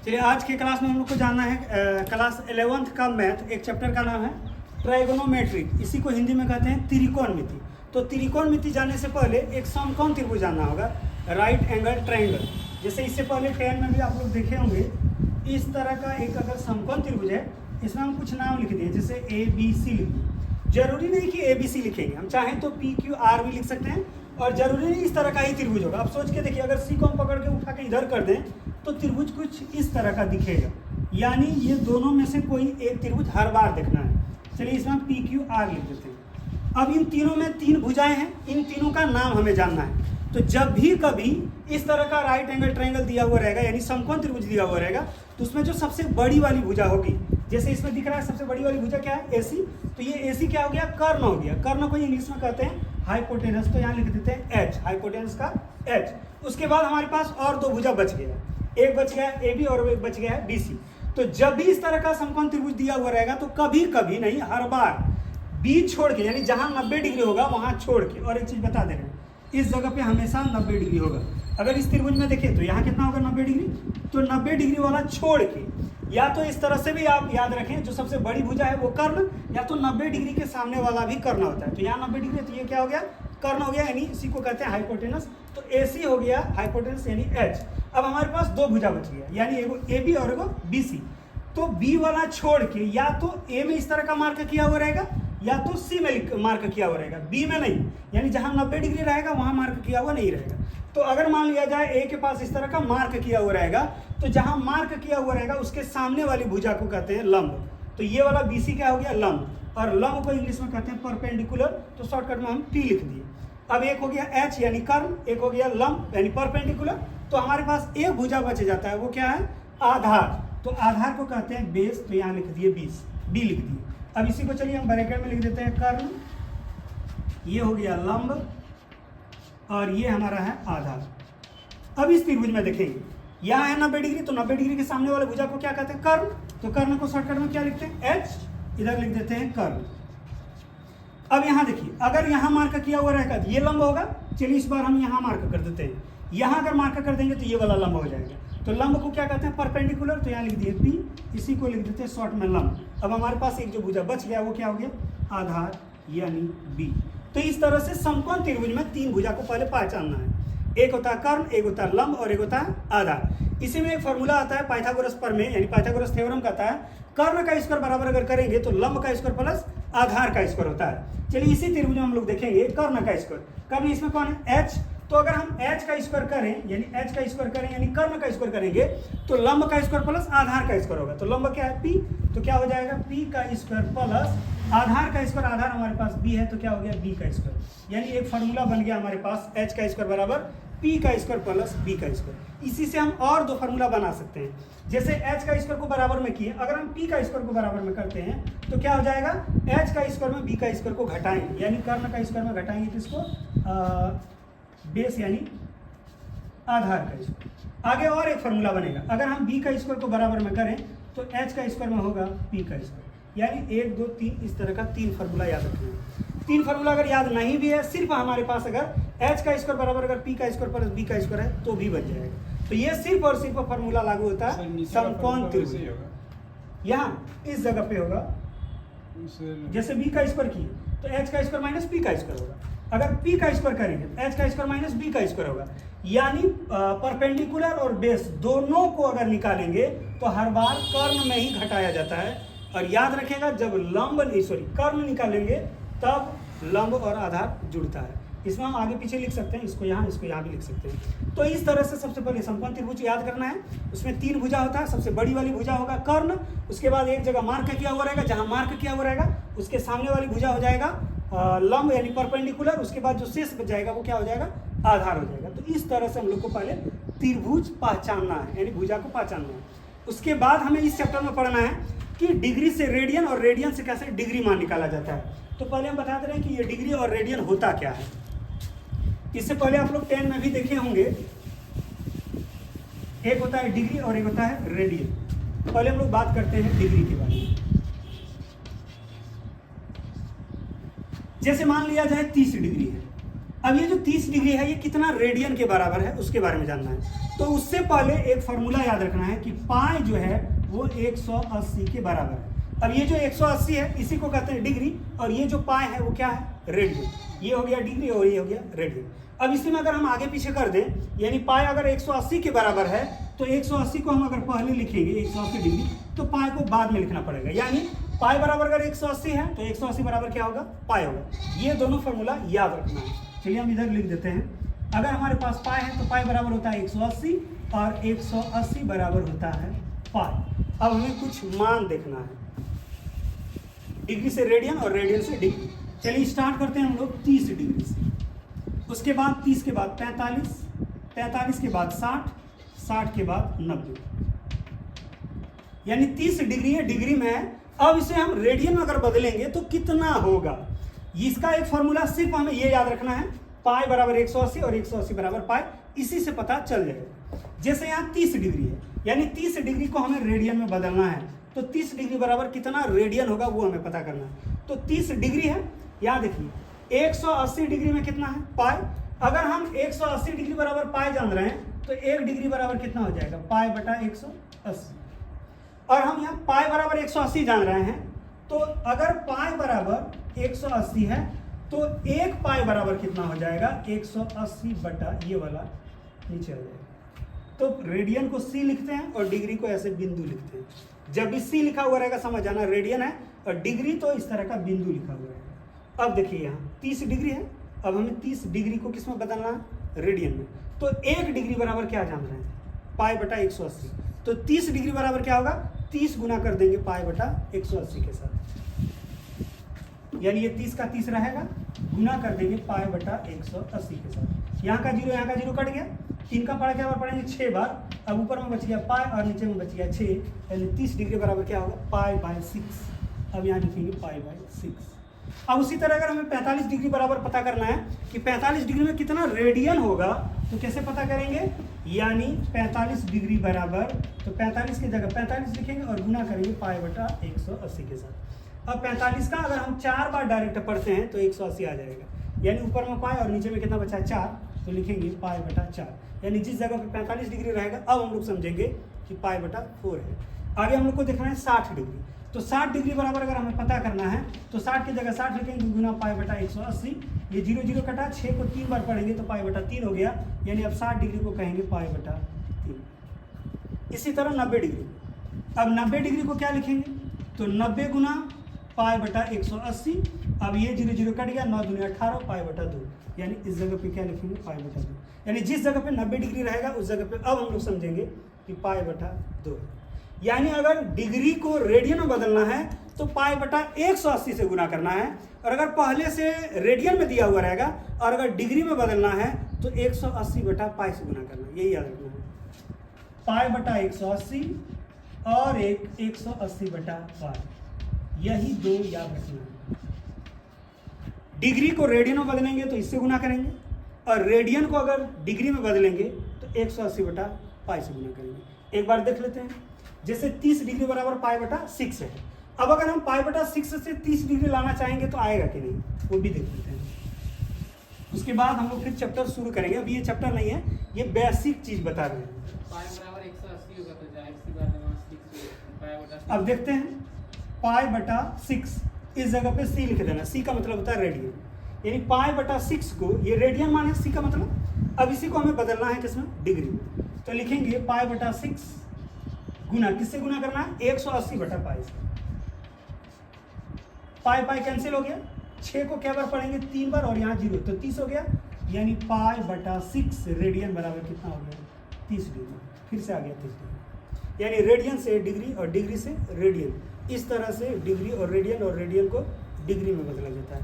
चलिए आज के क्लास में हम लोग को जानना है क्लास 11th का मैथ। एक चैप्टर का नाम है ट्राइगोनोमेट्री, इसी को हिंदी में कहते हैं त्रिकोणमिति। तो त्रिकोणमिति जानने से पहले एक समकोण त्रिभुज जानना होगा, राइट एंगल ट्रायंगल। जैसे इससे पहले 10 में भी आप लोग देखे होंगे, इस तरह का एक अगर समकोण त्रिभुज है, इसमें हम कुछ नाम लिख दिए, जैसे ABC लिख दिए। जरूरी नहीं कि ABC लिखेंगे, हम चाहें तो PQR भी लिख सकते हैं, और जरूरी नहीं इस तरह का ही त्रिभुज होगा। आप सोच के देखिए, अगर C को हम पकड़ के उठा के इधर कर दें तो त्रिभुज कुछ इस तरह का दिखेगा, यानी ये दोनों में से कोई एक त्रिभुज हर बार देखना है। चलिए इसमें हम PQR लिख देते हैं। अब इन तीनों में 3 भुजाएं हैं, इन तीनों का नाम हमें जानना है। तो जब भी कभी इस तरह का राइट एंगल ट्रायंगल दिया हुआ रहेगा, यानी समकोण त्रिभुज दिया हुआ रहेगा, तो उसमें जो सबसे बड़ी वाली भुजा होगी, जैसे इसमें दिख रहा है सबसे बड़ी वाली भुजा क्या है, AC। तो ये AC क्या हो गया, कर्ण हो गया। कर्ण को इंग्लिश में कहते हैं हाइपोटेनस, तो यहाँ लिख देते हैं H, हाइपोटेनस का H। उसके बाद हमारे पास और 2 भुजा बच गया, एक बच गया है AB और एक बच गया है BC। तो जब भी इस तरह का समकोण त्रिभुज दिया हुआ रहेगा, तो कभी कभी नहीं, हर बार B छोड़ के, यानी जहां 90 डिग्री होगा वहां छोड़ के, और एक चीज बता दे रहे हैं, इस जगह पे हमेशा 90 डिग्री होगा। अगर इस त्रिभुज में देखें तो यहाँ कितना होगा, 90 डिग्री। तो 90 डिग्री वाला छोड़ के, या तो इस तरह से भी आप याद रखें, जो सबसे बड़ी भुजा है वो कर्ण, या तो 90 डिग्री के सामने वाला भी कर्ण होता है। तो यहाँ 90 डिग्री, तो ये क्या हो गया, कर्ण हो गया, यानी इसी को कहते हैं हाइपोटेनस। तो AC हो गया हाइपोटेनस यानी H। अब हमारे पास 2 भुजा बच गया, यानी एगो AB और एगो BC। तो B वाला छोड़ के, या तो A में इस तरह का मार्क किया हुआ रहेगा, या तो C में मार्क किया हुआ रहेगा, B में नहीं, यानी जहां 90 डिग्री रहेगा वहां मार्क किया हुआ नहीं रहेगा। तो अगर मान लिया जाए A के पास इस तरह का मार्क किया हुआ रहेगा, तो जहां मार्क किया हुआ रहेगा उसके सामने वाली भुजा को कहते हैं लंब। तो ये वाला BC क्या हो गया, लंब। और लंब को इंग्लिश में कहते हैं परपेंडिकुलर, तो शॉर्टकट में हम P लिख दिए। अब एक हो गया H यानी कर्ण, एक हो गया लंब यानी परपेंडिकुलर। तो हमारे पास एक भुजा बच जाता है, वो क्या है, आधार। तो आधार को कहते हैं बेस, तो यहाँ लिख दिए B लिख दिए। अब इसी को चलिए हम ब्रैकेट में लिख देते हैं कर्ण, ये हो गया लंब, और ये हमारा है आधार। अब इस त्रिभुज में देखेंगे, यहाँ है 90 डिग्री, तो 90 डिग्री के सामने वाले भुजा को क्या कहते हैं, कर्ण। तो कर्ण को शॉर्टकट में क्या लिखते हैं, H, इधर लिख देते हैं कर्ण। अब यहाँ देखिए, अगर यहाँ मार्क किया हुआ रहेगा तो ये लंब होगा। चलिए इस बार हम यहाँ मार्क कर देते हैं, यहाँ अगर मार्क कर देंगे तो ये वाला लंब हो जाएगा। तो लंब को क्या कहते हैं, परपेंडिकुलर, तो यहाँ लिख दिए P, इसी को लिख देते हैं शॉर्ट में लंब। अब हमारे पास एक जो भुजा बच गया वो क्या हो गया, आधार यानी B। तो इस तरह से समकोण त्रिभुज में 3 भुजा को पहले पहचानना है, एक होता है कर्ण, एक होता है लंब और एक होता है आधार। इसी में एक फॉर्मूला आता है पाइथागोरस प्रमेय, यानी पाइथागोरस थ्योरम कहता है, कर्ण का स्क्वायर बराबर अगर करेंगे तो लंब का स्क्वायर प्लस आधार का स्क्वायर होता है। चलिए इसी त्रिभुज में हम लोग देखेंगे कर्ण का स्क्वायर। कर्ण इसमें कौन है, H। तो अगर हम H का स्क्वायर करें, यानी H का स्क्वायर करें, यानी कर्ण का स्क्वायर करेंगे, तो लंब का स्क्वायर प्लस आधार का स्क्वायर होगा। तो लंब क्या है, P, तो क्या हो जाएगा, P का स्क्वायर प्लस आधार का स्क्वायर। आधार हमारे पास B है, तो क्या हो गया, B का स्क्वायर। यानी एक फार्मूला बन गया हमारे पास, H का स्क्वायर बराबर P का स्क्वायर प्लस B का स्क्वायर। इसी से हम और 2 फार्मूला बना सकते हैं। जैसे H का स्क्वायर को बराबर में किए, अगर हम P का स्क्वायर को बराबर में करते हैं तो क्या हो जाएगा, H का स्क्वायर में B का स्क्वायर को घटाएंगे, यानी कर्ण का स्क्वायर में घटाएंगे किसको, बेस यानी आधार का स्क्वायर। आगे और एक फार्मूला बनेगा, अगर हम B का स्क्वायर को बराबर में करें तो H का स्क्वायर में होगा P का स्क्वायर। यानी 1 2 3, इस तरह का 3 फार्मूला याद रखना। 3 फार्मूला अगर याद नहीं भी है, सिर्फ हमारे पास अगर H का स्क्वायर बराबर अगर P का स्क्वायर प्लस B का स्क्वायर है तो भी बन जाएगा। तो ये सिर्फ और सिर्फ फार्मूला लागू होता है समकोण त्रिभुज। यहाँ इस जगह पे होगा, जैसे B का स्क्वायर किए तो H का स्क्वायर माइनस P का स्क्वायर होगा। अगर P का स्क्वायर करेंगे तो H का स्क्वायर माइनस B का स्क्वायर होगा। यानी परपेंडिकुलर और बेस दोनों को अगर निकालेंगे तो हर बार कर्ण में ही घटाया जाता है। और याद रखेगा, जब कर्ण निकालेंगे तब लंब और आधार जुड़ता है। इसमें हम आगे पीछे लिख सकते हैं, इसको यहाँ भी लिख सकते हैं। तो इस तरह से सबसे पहले समकोण त्रिभुज याद करना है। उसमें 3 भुजा होता है, सबसे बड़ी वाली भुजा होगा कर्ण, उसके बाद एक जगह मार्क किया हुआ रहेगा, जहां मार्क किया हुआ रहेगा उसके सामने वाली भुजा हो जाएगा लंब यानी परपेंडिकुलर, उसके बाद जो शेष बच जाएगा वो क्या हो जाएगा, आधार हो जाएगा। तो इस तरह से हम लोग को पहले त्रिभुज पहचानना है, यानी भुजा को पहचानना है। उसके बाद हमें इस चैप्टर में पढ़ना है कि डिग्री से रेडियन और रेडियन से कैसे डिग्री मान निकाला जाता है। तो पहले हम बताते रहे कि ये डिग्री और रेडियन होता क्या है। इससे पहले आप लोग 10 में भी देखे होंगे, एक होता है डिग्री और एक होता है रेडियन। पहले हम लोग बात करते हैं डिग्री के बारे में। जैसे मान लिया जाए 30 डिग्री है, अब ये जो 30 डिग्री है ये कितना रेडियन के बराबर है उसके बारे में जानना है। तो उससे पहले एक फॉर्मूला याद रखना है कि पाई जो है वो 180 के बराबर है। अब ये जो 180 है इसी को कहते हैं डिग्री, और ये जो पाई है वो क्या है, रेडियन। ये हो गया डिग्री और ये हो गया रेडियन। अब इसी में अगर हम आगे पीछे कर दें, यानी पाई अगर 180 के बराबर है तो 180 को हम अगर पहले लिखेंगे 180 डिग्री, तो पाई को बाद में लिखना पड़ेगा। यानी पाई बराबर अगर 180 है तो 180 बराबर क्या होगा, पाई होगा। ये दोनों फॉर्मूला याद रखना है। चलिए हम इधर लिख देते हैं। अगर हमारे पास पाई है तो पाई बराबर होता है 180 और 180 बराबर होता है पाई। अब हमें कुछ मान देखना है, डिग्री से रेडियन और रेडियन से डिग्री। चलिए स्टार्ट करते हैं हम लोग 30 डिग्री से, उसके बाद 30 के बाद 45, 45 के बाद 60, 60 के बाद 90, यानी 30 डिग्री है, डिग्री में है। अब इसे हम रेडियन में अगर बदलेंगे तो कितना होगा, इसका एक फॉर्मूला सिर्फ हमें ये याद रखना है, पाई बराबर 180 और 180 बराबर पाई, इसी से पता चल जाएगा। जैसे यहाँ 30 डिग्री है, यानी 30 डिग्री को हमें रेडियन में बदलना है, तो 30 डिग्री बराबर कितना रेडियन होगा वो हमें पता करना है। तो 30 डिग्री है, याद देखिए 180 डिग्री में कितना है, पाई। अगर हम 180 डिग्री बराबर पाई जान रहे हैं तो 1 डिग्री बराबर कितना हो जाएगा, पाई बटा 180। और हम यहाँ पाई बराबर 180 जान रहे हैं, तो अगर पाई बराबर 180 है तो 1 पाई बराबर कितना हो जाएगा, 180 बटा ये वाला नीचे आ जाएगा। तो रेडियन को सी लिखते हैं और डिग्री को ऐसे बिंदु लिखते हैं। जब भी सी लिखा हुआ रहेगा समझ जाना रेडियन है, और डिग्री तो इस तरह का बिंदु लिखा हुआ है। अब देखिए यहाँ 30 डिग्री है, अब हमें 30 डिग्री को किस में बदलना है, रेडियन में। तो 1 डिग्री बराबर क्या जान रहे हैं, पाई बटा 180। तो 30 डिग्री बराबर क्या होगा, 30 गुना कर देंगे पाई बटा 180 के साथ, यानी ये 30 का 30 रहेगा, गुना कर देंगे पाई बटा 180 के साथ। यहाँ का जीरो कट गया, 3 का पाई क्या बार पढ़ेंगे, 6 बार। अब ऊपर में बच गया पाई और नीचे में बच गया 6, यानी 30 डिग्री बराबर क्या होगा, पाई बाय 6। अब यहाँ लिखेंगे पाई बाय 6। अब उसी तरह अगर हमें 45 डिग्री बराबर पता करना है कि 45 डिग्री में कितना रेडियन होगा, तो कैसे पता करेंगे, यानी 45 डिग्री बराबर, तो 45 की जगह 45 लिखेंगे और गुना करेंगे पाई बटा 180 के साथ। अब 45 का अगर हम 4 बार डायरेक्ट पढ़ते हैं तो 180 आ जाएगा, यानी ऊपर में पाई और नीचे में कितना बचा है 4, तो लिखेंगे पाई बटा 4। यानी जिस जगह पे 45 डिग्री रहेगा अब हम लोग समझेंगे कि पाई बटा 4 है। आगे हम लोग को देखना है 60 डिग्री, तो 60 डिग्री बराबर अगर हमें पता करना है तो 60 की जगह 60 लिखेंगे, गुना पाई बटा 180। ये 0 कटा, 6 को 3 बार पढ़ेंगे तो पाई बटा 3 हो गया, यानी अब 60 डिग्री को कहेंगे पाई बटा 3। इसी तरह 90 डिग्री, अब 90 डिग्री को क्या लिखेंगे, तो 90 गुना पाई बटा 180। अब ये 0 कट गया, 9 दूनी 18, पाई बटा 2, यानी इस जगह पे क्या लिखेंगे, पाई बटा 2। यानी जिस जगह पे 90 डिग्री रहेगा उस जगह पे अब हम लोग समझेंगे कि पाई बटा 2। यानी अगर डिग्री को रेडियन में बदलना है तो पाई बटा 180 से गुना करना है, और अगर पहले से रेडियन में दिया हुआ रहेगा और अगर डिग्री में बदलना है तो 180 बटा पाई से गुना करना है, यही याद रखना है। पाई बटा 180 और 180 बटा पाई, यही 2 याद रखना है। डिग्री को रेडियन में बदलेंगे तो इससे गुना करेंगे, और रेडियन को अगर डिग्री में बदलेंगे तो 180 बटा पाई से गुना करेंगे। एक बार देख लेते हैं, जैसे 30 डिग्री बराबर पाई बटा 6 है। अब अगर हम पाई बटा 6 से 30 डिग्री लाना चाहेंगे तो आएगा कि नहीं, वो भी देख लेते हैं। उसके बाद हम लोग फिर चैप्टर शुरू करेंगे। अभी ये चैप्टर नहीं है, ये बेसिक चीज बता रहे हैं। पाई बराबर 180 होगा तो जाहिर सी बात है वहाँ 6 पाई बटा 6। अब देखते हैं, पाई बटा 6 इस जगह पे सी लिख देना, सी का मतलब होता है रेडियन, यानी पाई बटा 6 को, ये रेडियन माने सी का मतलब। अब इसी को हमें बदलना है किसमें, डिग्री में, तो लिखेंगे पाई बटा 6 गुना, किससे गुना करना है, 180 बटा पाई से। पाई पाई कैंसिल हो गया, 6 को क्या बार पढ़ेंगे, 3 बार, और यहाँ 0, तो 30 हो गया, यानी पाई बटा 6 रेडियन बराबर कितना हो गया, 30 डिग्री। फिर से आ गया 30 डिग्री, यानी रेडियन से डिग्री और डिग्री से रेडियन, इस तरह से डिग्री और रेडियन को डिग्री में बदला जाता है।